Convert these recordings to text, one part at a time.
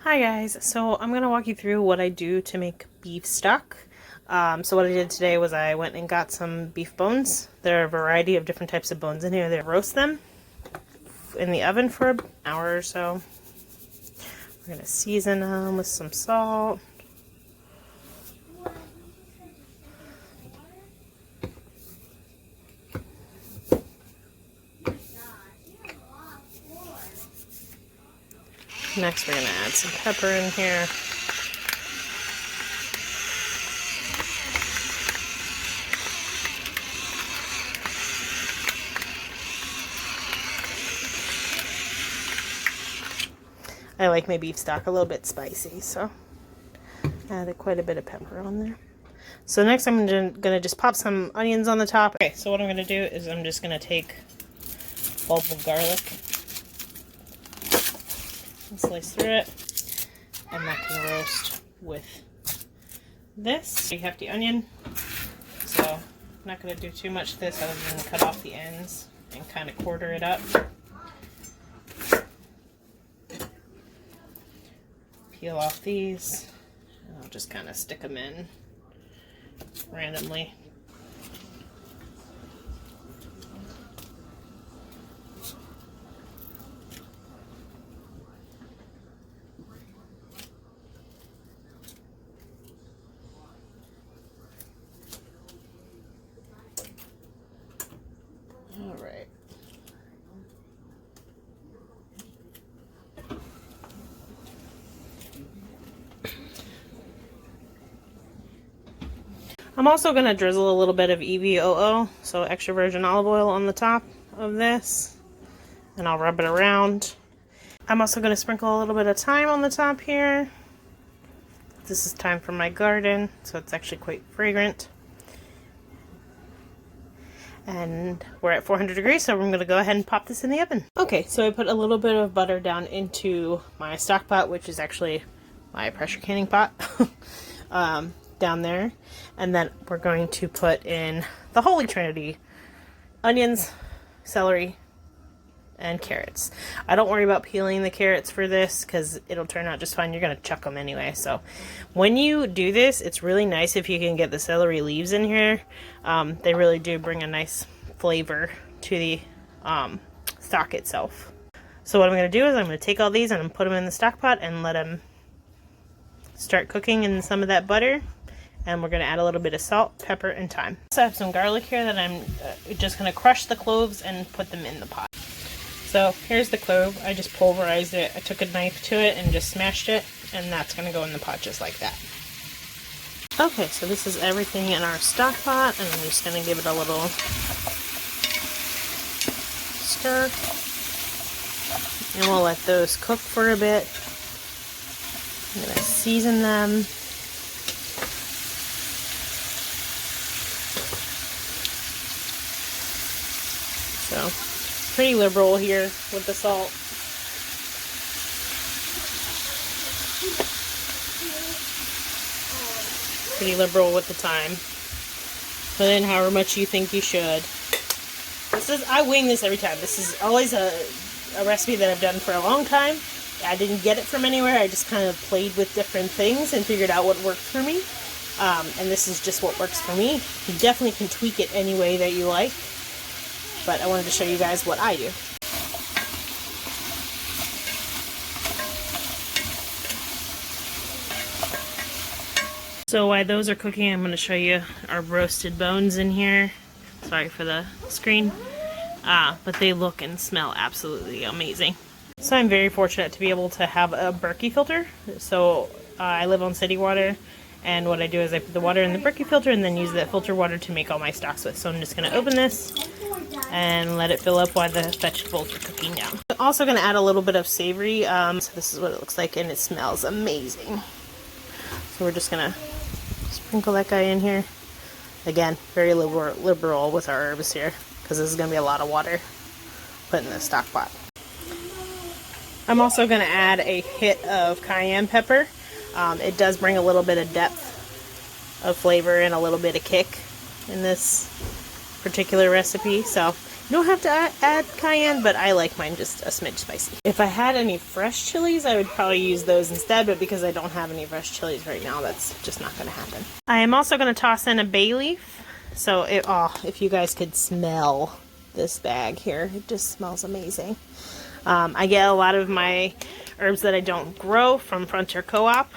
Hi guys, so I'm going to walk you through what I do to make beef stock. So what I did today was I went and got some beef bones. There are a variety of different types of bones in here. They roast them in the oven for an hour or so. We're going to season them with some salt. Next we're going to add some pepper in here. I like my beef stock a little bit spicy, so I added quite a bit of pepper on there. So next I'm going to just pop some onions on the top. Okay, so what I'm going to do is I'm just going to take a bulb of garlic and slice through it, and that can roast with this. You have the onion, so I'm not going to do too much of this other than cut off the ends and kind of quarter it up. Peel off these, and I'll just kind of stick them in randomly. All right. I'm also going to drizzle a little bit of EVOO, so extra virgin olive oil, on the top of this, and I'll rub it around. I'm also going to sprinkle a little bit of thyme on the top here. This is thyme from my garden, so it's actually quite fragrant. And we're at 400 degrees, so I'm going to go ahead and pop this in the oven. Okay, so I put a little bit of butter down into my stock pot, which is actually my pressure canning pot. Down there, and then we're going to put in the Holy Trinity: onions, celery, and carrots. I don't worry about peeling the carrots for this because it'll turn out just fine. You're going to chuck them anyway. So when you do this, it's really nice if you can get the celery leaves in here. They really do bring a nice flavor to the stock itself. So what I'm going to do is I'm going to take all these and I'm put them in the stock pot and let them start cooking in some of that butter. And we're going to add a little bit of salt, pepper, and thyme. So I have some garlic here that I'm just going to crush the cloves and put them in the pot. So here's the clove. I just pulverized it. I took a knife to it and just smashed it. And that's going to go in the pot just like that. Okay, so this is everything in our stock pot. And I'm just going to give it a little stir. And we'll let those cook for a bit. I'm going to season them. So, pretty liberal here with the salt. Pretty liberal with the thyme. Put in however much you think you should. I wing this every time. This is always a recipe that I've done for a long time. I didn't get it from anywhere. I just kind of played with different things and figured out what worked for me. And this is just what works for me. You definitely can tweak it any way that you like. But I wanted to show you guys what I do. So while those are cooking, I'm going to show you our roasted bones in here. Sorry for the screen. But they look and smell absolutely amazing. So I'm very fortunate to be able to have a Berkey filter. So I live on city water. And what I do is I put the water in the Berkey filter and then use that filter water to make all my stocks with. So I'm just going to open this and let it fill up while the vegetables are cooking down. I'm also going to add a little bit of savory. So this is what it looks like, and it smells amazing. So we're just going to sprinkle that guy in here. Again, very liberal with our herbs here, because this is going to be a lot of water put in the stock pot. I'm also going to add a hit of cayenne pepper. It does bring a little bit of depth of flavor and a little bit of kick in this particular recipe. So You don't have to add cayenne, but I like mine just a smidge spicy. If I had any fresh chilies, I would probably use those instead, but because I don't have any fresh chilies right now, that's just not going to happen. I am also going to toss in a bay leaf. So, if you guys could smell this bag here, it just smells amazing. I get a lot of my herbs that I don't grow from Frontier Co-op.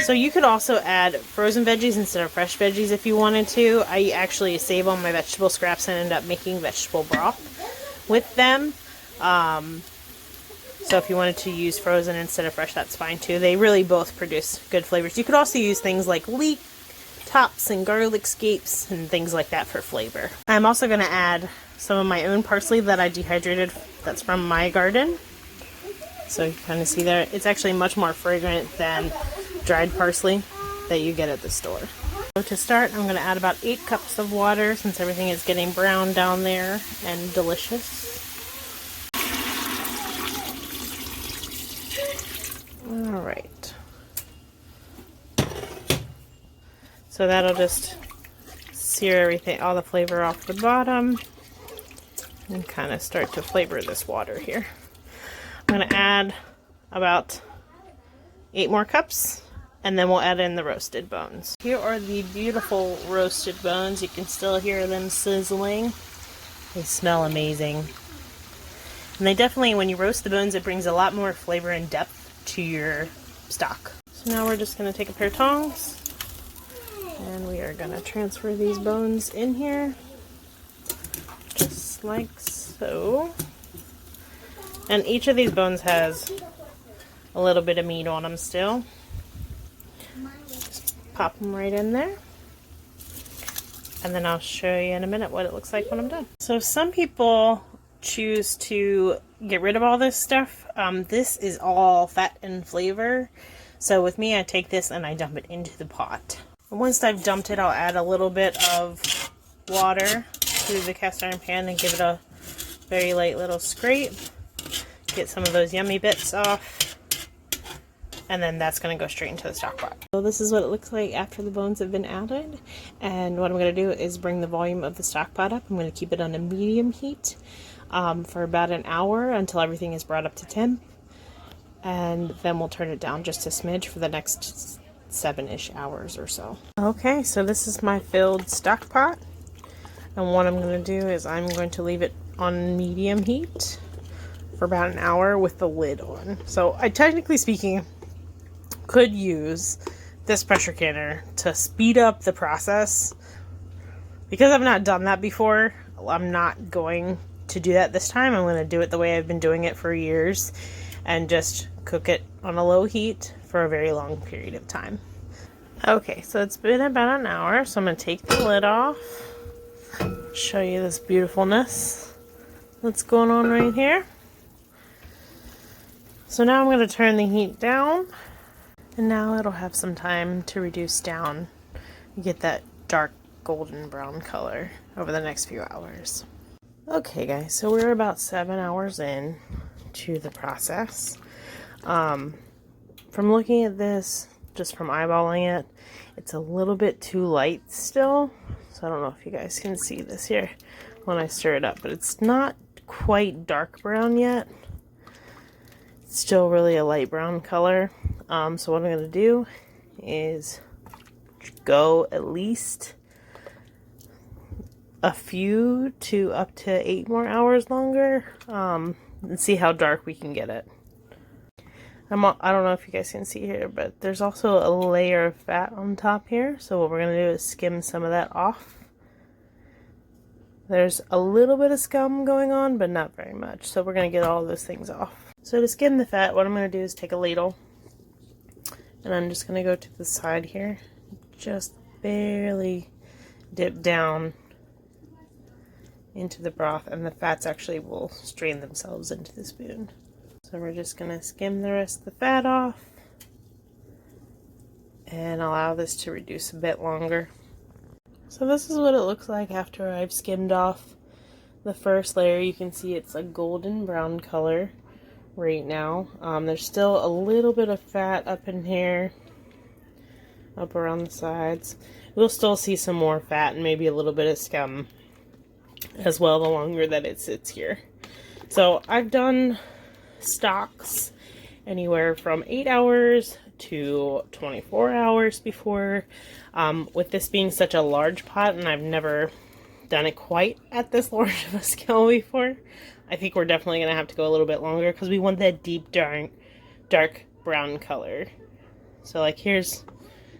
So you could also add frozen veggies instead of fresh veggies if you wanted to. I actually save all my vegetable scraps and end up making vegetable broth with them. So if you wanted to use frozen instead of fresh, that's fine too. They really both produce good flavors. You could also use things like leek tops and garlic scapes and things like that for flavor. I'm also going to add some of my own parsley that I dehydrated that's from my garden. So you kind of see there, it's actually much more fragrant than dried parsley that you get at the store. So to start, I'm going to add about 8 cups of water since everything is getting brown down there and delicious. Alright. So that'll just sear everything, all the flavor off the bottom and kind of start to flavor this water here. I'm going to add about 8 more cups and then we'll add in the roasted bones. Here are the beautiful roasted bones. You can still hear them sizzling. They smell amazing. And they definitely, when you roast the bones, it brings a lot more flavor and depth to your stock. So now we're just going to take a pair of tongs and we are going to transfer these bones in here, just like so. And each of these bones has a little bit of meat on them still. Just pop them right in there. And then I'll show you in a minute what it looks like when I'm done. So some people choose to get rid of all this stuff. This is all fat and flavor. So with me, I take this and I dump it into the pot. Once I've dumped it, I'll add a little bit of water to the cast iron pan and give it a very light little scrape. Get some of those yummy bits off. And then that's going to go straight into the stock pot. So this is what it looks like after the bones have been added. And what I'm going to do is bring the volume of the stock pot up. I'm going to keep it on a medium heat for about an hour until everything is brought up to temp. And then we'll turn it down just a smidge for the next 7-ish hours or so. Okay, so this is my filled stock pot. And what I'm going to do is I'm going to leave it on medium heat for about an hour with the lid on. So I, technically speaking, could use this pressure canner to speed up the process. Because I've not done that before, I'm not going to do that this time. I'm going to do it the way I've been doing it for years and just cook it on a low heat for a very long period of time. Okay, so it's been about an hour, so I'm going to take the lid off, show you this beautifulness that's going on right here. So now I'm going to turn the heat down, and now it'll have some time to reduce down and get that dark golden brown color over the next few hours. Okay guys, so we're about 7 hours in to the process. From looking at this, just from eyeballing it, it's a little bit too light still. So I don't know if you guys can see this here when I stir it up, but it's not quite dark brown yet. It's still really a light brown color. So what I'm going to do is go at least a few to up to 8 more hours longer and see how dark we can get it. I don't know if you guys can see here, but there's also a layer of fat on top here. So what we're going to do is skim some of that off. There's a little bit of scum going on, but not very much. So we're going to get all those things off. So to skim the fat, what I'm going to do is take a ladle. And I'm just going to go to the side here. Just barely dip down into the broth. And the fats actually will strain themselves into the spoon. So we're just going to skim the rest of the fat off and allow this to reduce a bit longer. So this is what it looks like after I've skimmed off the first layer. You can see it's a golden brown color right now. There's still a little bit of fat up in here, up around the sides. We'll still see some more fat and maybe a little bit of scum as well the longer that it sits here. So I've done stocks anywhere from 8 hours to 24 hours before. With this being such a large pot, and I've never done it quite at this large of a scale before, I think we're definitely going to have to go a little bit longer because we want that deep dark brown color. So like here's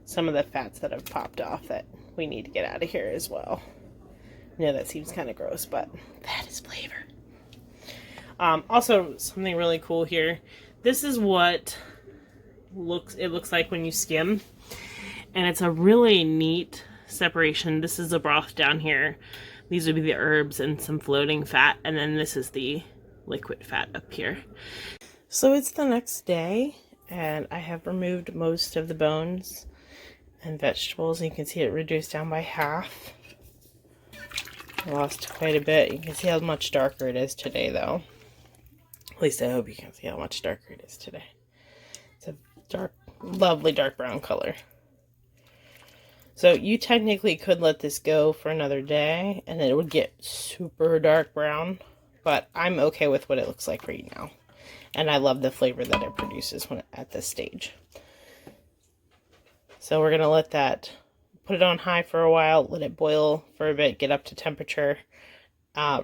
some of the fats that have popped off that we need to get out of here as well. I know that seems kind of gross, but that is flavor. Also, something really cool here. This is what it looks like when you skim, and it's a really neat separation. This is the broth down here. These would be the herbs and some floating fat, and then this is the liquid fat up here. So it's the next day, and I have removed most of the bones and vegetables. You can see it reduced down by half. I lost quite a bit. You can see how much darker it is today, though. At least I hope you can see how much darker it is today. It's a dark, lovely dark brown color. So you technically could let this go for another day and it would get super dark brown, but I'm okay with what it looks like right now. And I love the flavor that it produces when at this stage. So we're going to let that, put it on high for a while, let it boil for a bit, get up to temperature,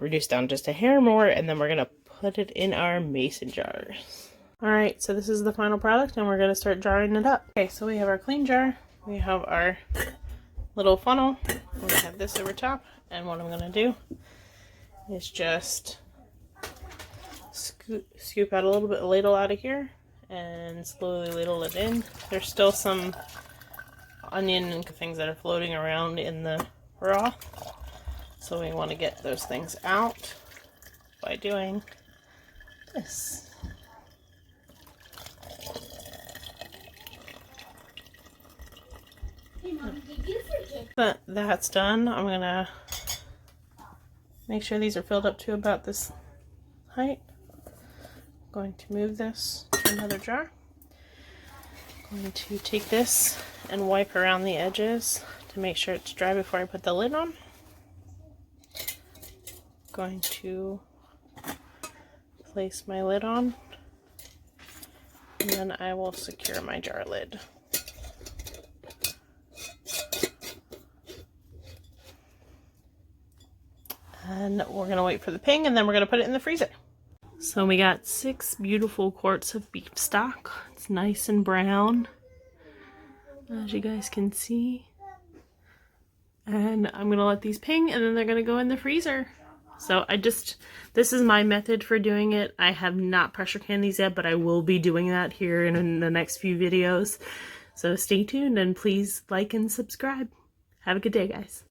reduce down just a hair more, and then we're going to put it in our mason jars. Alright, so this is the final product and we're going to start jarring it up. Okay, so we have our clean jar, we have our little funnel, we have this over top, and what I'm going to do is just scoop out a little bit of ladle out of here and slowly ladle it in. There's still some onion and things that are floating around in the broth, so we want to get those things out by doing this. Hey Mom, did you forget? But that's done. I'm gonna make sure these are filled up to about this height. I'm going to move this to another jar. I'm going to take this and wipe around the edges to make sure it's dry before I put the lid on. Going to place my lid on, and then I will secure my jar lid. And we're going to wait for the ping, and then we're going to put it in the freezer. So we got 6 beautiful quarts of beef stock. It's nice and brown, as you guys can see. And I'm going to let these ping, and then they're going to go in the freezer. So this is my method for doing it. I have not pressure canned these yet, but I will be doing that here in the next few videos. So stay tuned, and please like and subscribe. Have a good day, guys.